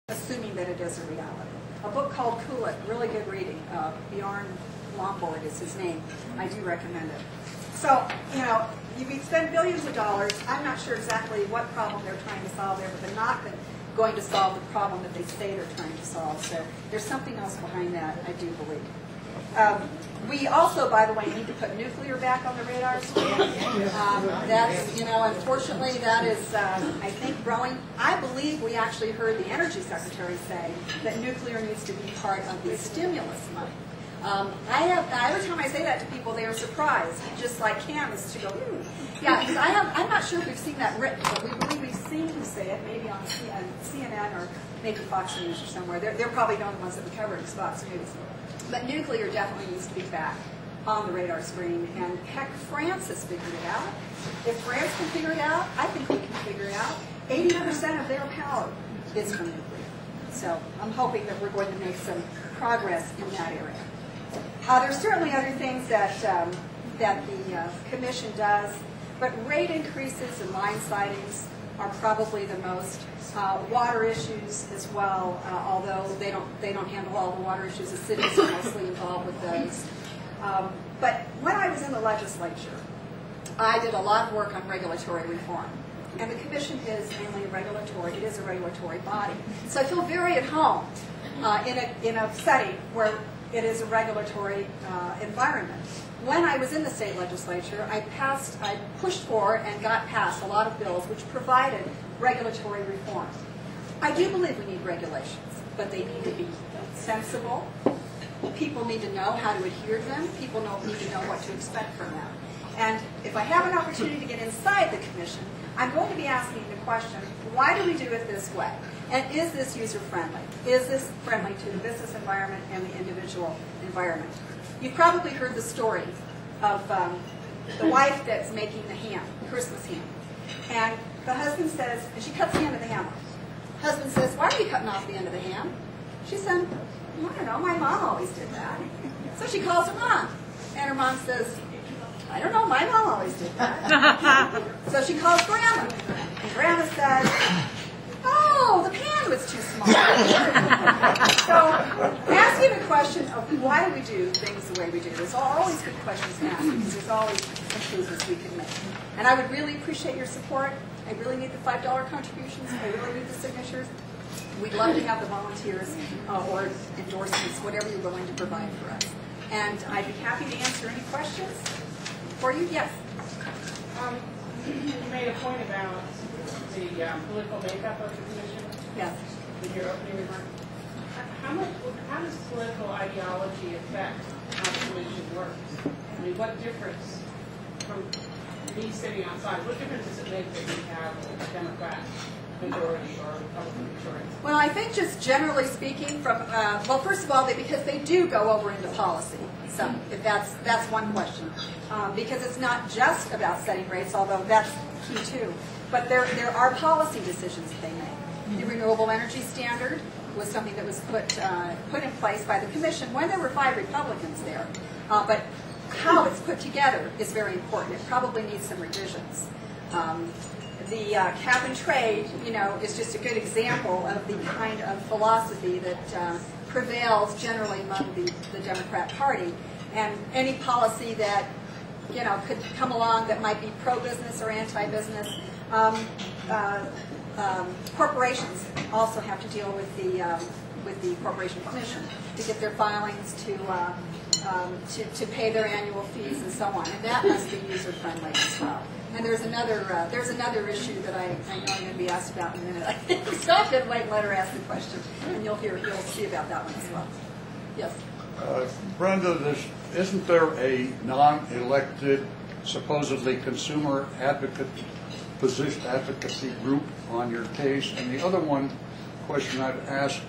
assuming that it is a reality. A book called Cool It, really good reading. Bjorn Lomborg is his name. I do recommend it. So, you can spend billions of dollars. I'm not sure exactly what problem they're trying to solve there, but they're not going to solve the problem that they say they're trying to solve. So there's something else behind that, I do believe. We also, by the way, need to put nuclear back on the radar screen. That's, unfortunately, that is, I think, growing. I believe we actually heard the Energy Secretary say that nuclear needs to be part of the stimulus money. Every time I say that to people, they are surprised, just like Cam is to go, yeah, because I'm not sure if we've seen that written, but we believe we've seen him say it, maybe on CNN or maybe Fox News or somewhere. They're probably the only ones that we cover in Fox News. But nuclear definitely needs to be back on the radar screen, and heck, France has figured it out. If France can figure it out, I think we can figure it out. 80% of their power is from nuclear. So I'm hoping that we're going to make some progress in that area. There's certainly other things that the Commission does, but rate increases and line sidings are probably the most. Water issues as well, although they don't handle all the water issues. The cities are mostly involved with those. But when I was in the legislature, I did a lot of work on regulatory reform. And the Commission is mainly regulatory. It is a regulatory body. So I feel very at home in a setting where it is a regulatory environment. When I was in the state legislature, I pushed for and got passed a lot of bills which provided regulatory reform. I do believe we need regulations, but they need to be sensible. People need to know how to adhere to them. People need to know what to expect from them. And if I have an opportunity to get inside the Commission, I'm going to be asking the question, why do we do it this way? And is this user-friendly? Is this friendly to the business environment and the individual environment? You've probably heard the story of the wife that's making the ham, Christmas ham. And the husband says, and she cuts the end of the ham off. Husband says, why are you cutting off the end of the ham? She said, I don't know, my mom always did that. So she calls her mom. And her mom says, I don't know, my mom always did that. So she calls Grandma. And Grandma says, oh, the pan was too small. So asking the question of why do we do things the way we do, there's always good questions to ask because there's always improvements we can make. And I would really appreciate your support. I really need the $5 contributions. I really need the signatures. We'd love to have the volunteers or endorsements, whatever you're willing to provide for us. And I'd be happy to answer any questions for you. Yes? You made a point about the political makeup of the commission. Yes. In your opening remarks. How does political ideology affect how the commission works? I mean, what difference from me sitting outside, what difference does it make that we have a Democrat majority or a Republican majority? Well, I think just generally speaking, from well, first of all, because they do go over into policy. So if that's one question, because it's not just about setting rates, although that's key too. But there are policy decisions that they make. The renewable energy standard was something that was put in place by the Commission when there were 5 Republicans there. But how it's put together is very important. It probably needs some revisions. The cap and trade, is just a good example of the kind of philosophy that prevails generally among the Democrat Party. And any policy that could come along that might be pro-business or anti-business. Corporations also have to deal with the Corporation Commission to get their filings to pay their annual fees and so on, and that must be user-friendly as well. And there's another issue that I know I'm going to be asked about in a minute. I think stop and wait and let her ask the question, and you'll see about that one as well. Yes. Brenda, isn't there a non-elected, supposedly consumer advocacy group on your case? And the other question I'd ask,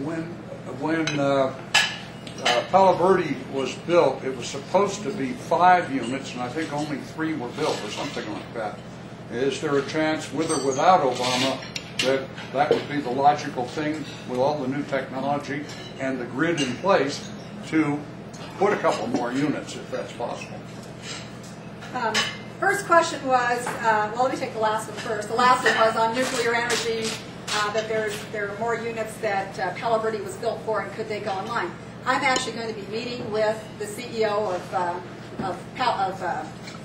when Palo Verde was built, it was supposed to be 5 units, and I think only 3 were built, or something like that. Is there a chance, with or without Obama, that would be the logical thing with all the new technology and the grid in place to put a couple more units, if that's possible? First question was, well, let me take the last one first. The last one was on nuclear energy that there are more units that Palo Verde was built for, and could they go online? I'm actually going to be meeting with the CEO of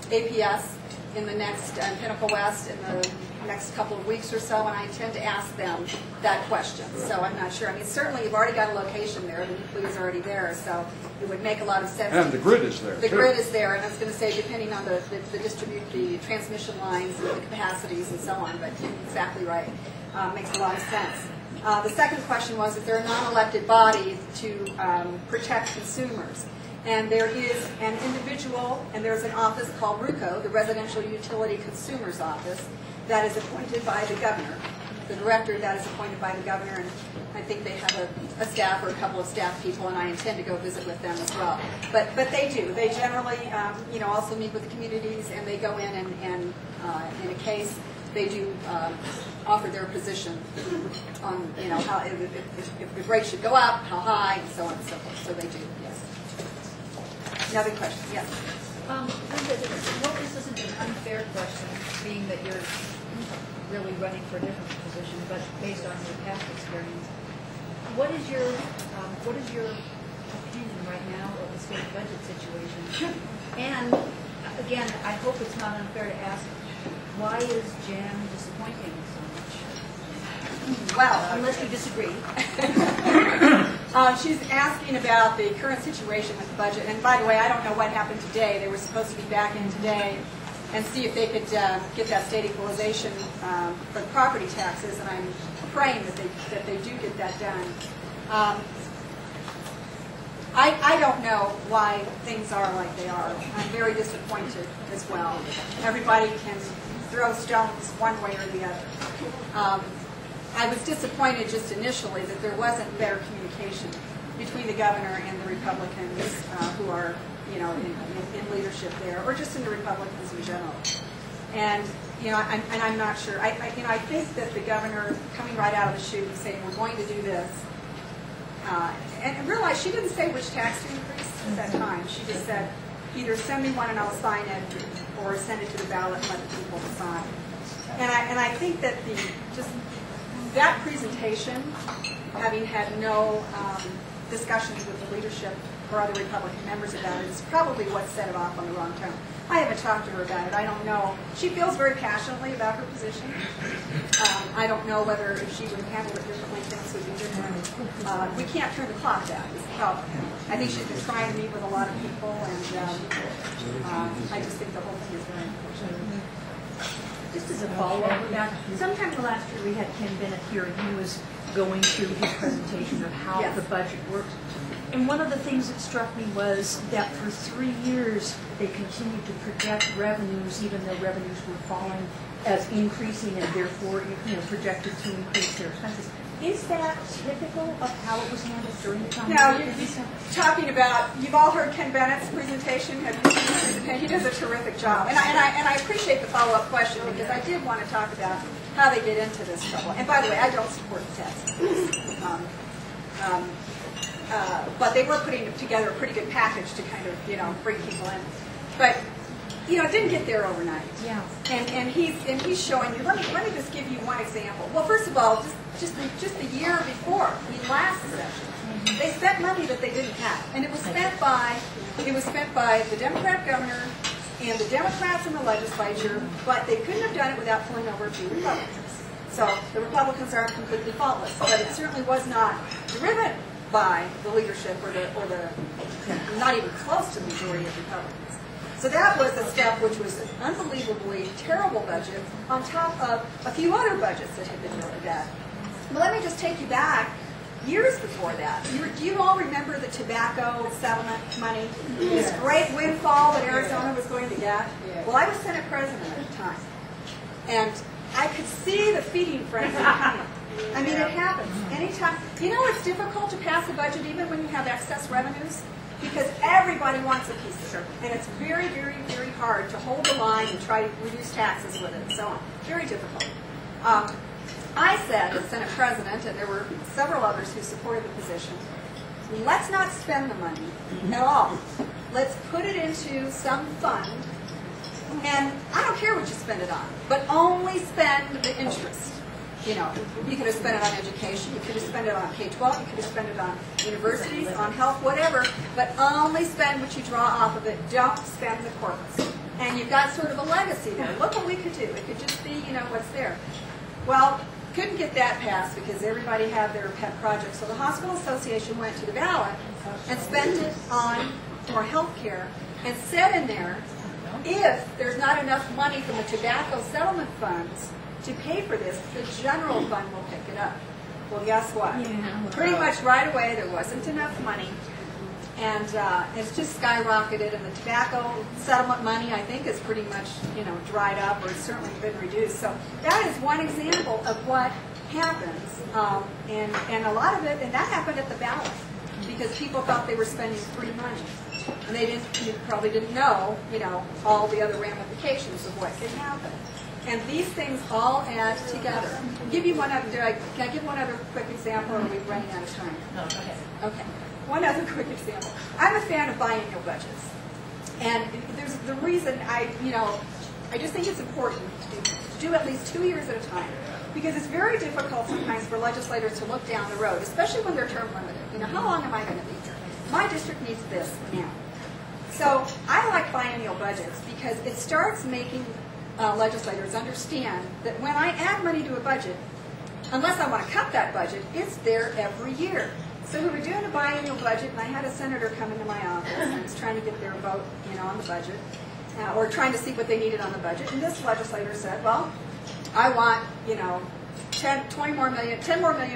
APS in the next Pinnacle West in the next couple of weeks or so, and I intend to ask them that question. So I'm not sure. I mean, certainly you've already got a location there. The nucleus is already there, so it would make a lot of sense. And the grid is there. The grid is there, and I was going to say, depending on the transmission lines and the capacities and so on, but you're exactly right. Makes a lot of sense. The second question was if there are non-elected bodies to protect consumers. And there is an individual, and there's an office called RUCO, the Residential Utility Consumers Office, that is appointed by the governor. The director that is appointed by the governor, and I think they have a staff or a couple of staff people, and I intend to go visit with them as well. But they do. They generally, also meet with the communities, and they go in and in a case, they do offer their position on, how if the rate should go up, how high, and so on and so forth. So they do, yes. Another question, yes. Brenda, this isn't an unfair question, being that you're really running for a different position, but based on your past experience, what is your opinion right now of the state budget situation? And again, I hope it's not unfair to ask, why is Jan disappointing so much? Well, unless you disagree. She's asking about the current situation with the budget. And by the way, I don't know what happened today. They were supposed to be back in today and see if they could get that state equalization for the property taxes. And I'm praying that they do get that done. I don't know why things are like they are. I'm very disappointed as well. Everybody can throw stones one way or the other. I was disappointed just initially that there wasn't better communication between the governor and the Republicans who are, in leadership there, or just in the Republicans in general. And I'm not sure. I think that the governor coming right out of the chute and saying we're going to do this, and realize she didn't say which tax to increase at that time. She just said either send me one and I'll sign it, or send it to the ballot and let the people decide. And I think that that presentation, having had no discussions with the leadership or other Republican members about it, is probably what set it off on the wrong tone. I haven't talked to her about it. I don't know. She feels very passionately about her position. I don't know whether if she would handle it differently, things would be different. We can't turn the clock back is the problem. I think she's been trying to meet with a lot of people, and I just think the whole thing is very unfortunate. Just as a follow-up with that, sometime last year we had Ken Bennett here, and he was going through his presentation of how the budget works. And one of the things that struck me was that for 3 years they continued to project revenues, even though revenues were falling, as increasing, and therefore projected to increase their expenses. Is that typical of how it was handled during the time? No, you're talking about, you've all heard Ken Bennett's presentation. Have you seen his presentation? He does a terrific job. And I appreciate the follow-up question, because I did want to talk about how they get into this trouble. And by the way, I don't support the test. But they were putting together a pretty good package to kind of, bring people in. But it didn't get there overnight. Yeah. And he's showing you. Let me just give you one example. Well, first of all, just the year before, last session, they spent money that they didn't have, and it was spent by the Democrat governor and the Democrats in the legislature, but they couldn't have done it without pulling over a few Republicans. So the Republicans aren't completely faultless, but it certainly was not driven by the leadership or the not even close to the majority of Republicans. So that was a step which was an unbelievably terrible budget on top of a few other budgets that had been really bad. But let me just take you back years before that. Do you all remember the tobacco settlement money? This great windfall that Arizona was going to get? Well, I was Senate President at the time. And I could see the feeding frenzy coming. I mean, it happens. Anytime. It's difficult to pass a budget even when you have excess revenues, because everybody wants a piece of it. And it's very, very, very hard to hold the line and try to reduce taxes with it and so on. Very difficult. I said as Senate President, and there were several others who supported the position, let's not spend the money at all. Let's put it into some fund, and I don't care what you spend it on, but only spend the interest. You know, you could have spent it on education, you could have spent it on K-12, you could have spent it on universities, on health, whatever, but only spend what you draw off of it. Don't spend the corpus. And you've got sort of a legacy there. Look what we could do. It could just be, you know, what's there. Well, couldn't get that passed because everybody had their pet project. So the Hospital Association went to the ballot and spent it on more health care and said in there, if there's not enough money from the tobacco settlement funds to pay for this, the general fund will pick it up. Well, guess what? Pretty much right away there wasn't enough money, and it's just skyrocketed, and the tobacco settlement money, I think, is pretty much, you know, dried up, or it's certainly been reduced. So that is one example of what happens, and a lot of it, and that happened at the ballot, because people thought they were spending free money. And you probably didn't know, you know, all the other ramifications of what could happen. And these things all add together. I'll give you one other, can I give one other quick example, or are we running out of time? No, go ahead. Okay. One other quick example. I'm a fan of biennial budgets. And there's the reason I just think it's important to do at least 2 years at a time. Because it's very difficult sometimes for legislators to look down the road, especially when they're term limited. You know, how long am I going to be here? My district needs this now. So I like biennial budgets because it starts making legislators understand that when I add money to a budget, unless I want to cut that budget, it's there every year. So we were doing a biennial budget, and I had a senator come into my office, and I was trying to get their vote, you know, on the budget, or trying to see what they needed on the budget. And this legislator said, well, I want, you know, 10 more million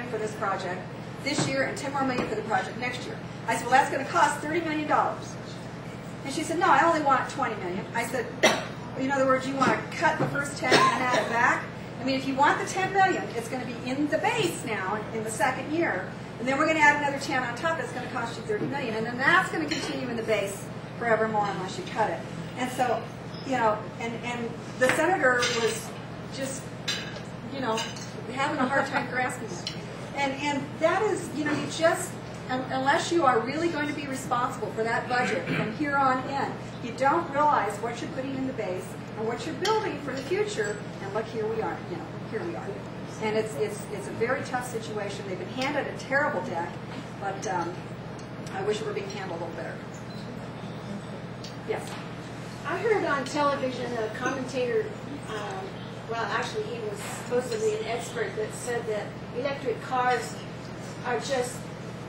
for this project this year, and 10 more million for the project next year. I said, well, that's going to cost $30 million. And she said, no, I only want 20 million. I said, in other words, you want to cut the first 10 and add it back? I mean, if you want the 10 million, it's going to be in the base now in the second year. And then we're going to add another 10 on top that's going to cost you 30 million. And then that's going to continue in the base forevermore unless you cut it. And so, you know, and the senator was just, you know, having a hard time grasping it. And that is, you know, you just, unless you are really going to be responsible for that budget from here on in, you don't realize what you're putting in the base and what you're building for the future. And look, here we are, you know, here we are. And it's a very tough situation. They've been handed a terrible deck, but I wish it were being handled a little better. Yes? I heard on television a commentator, well, actually he was supposedly an expert, that said that electric cars are just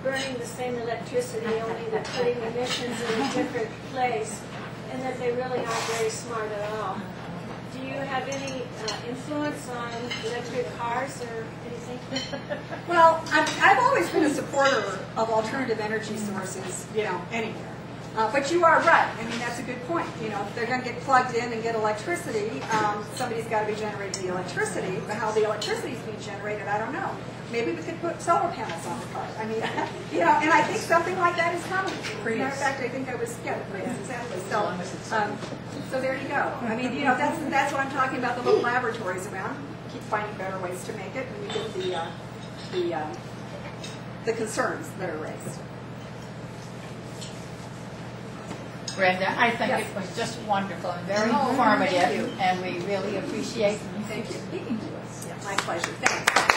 burning the same electricity, only they're putting emissions in a different place, and that they really aren't very smart at all. Do you have any influence on electric cars or anything? Well, I've always been a supporter of alternative energy sources, you know, anywhere. But you are right. I mean, that's a good point. You know, if they're going to get plugged in and get electricity, somebody's got to be generating the electricity. But how the electricity is being generated, I don't know. Maybe we could put solar panels on the car. I mean, you know, and I think something like that is coming. As a matter of fact, I think I was, yeah, exactly. So there you go. I mean, you know, that's what I'm talking about, the little laboratories around. Keep finding better ways to make it when you get the concerns that are raised. Brenda, I think it was just wonderful and very informative, and we really appreciate you speaking to us. My pleasure. Thanks.